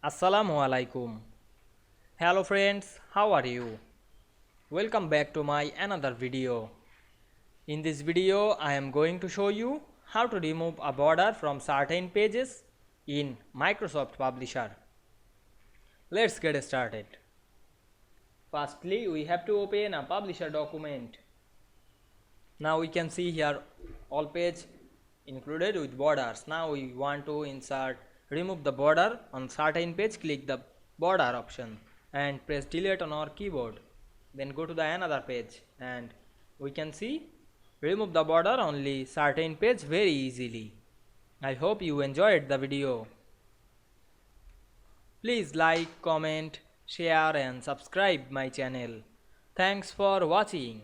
Assalamu Walaikum. Hello friends, how are you? Welcome back to my another video. In this video, I am going to show you how to remove a border from certain pages in Microsoft Publisher. Let's get started. Firstly, we have to open a Publisher document. Now we can see here all page included with borders. Now we want to remove the border on certain page. Click the border option and press delete on our keyboard. Then go to the another page and we can see remove the border only certain page very easily. I hope you enjoyed the video. Please like, comment, share and subscribe my channel. Thanks for watching.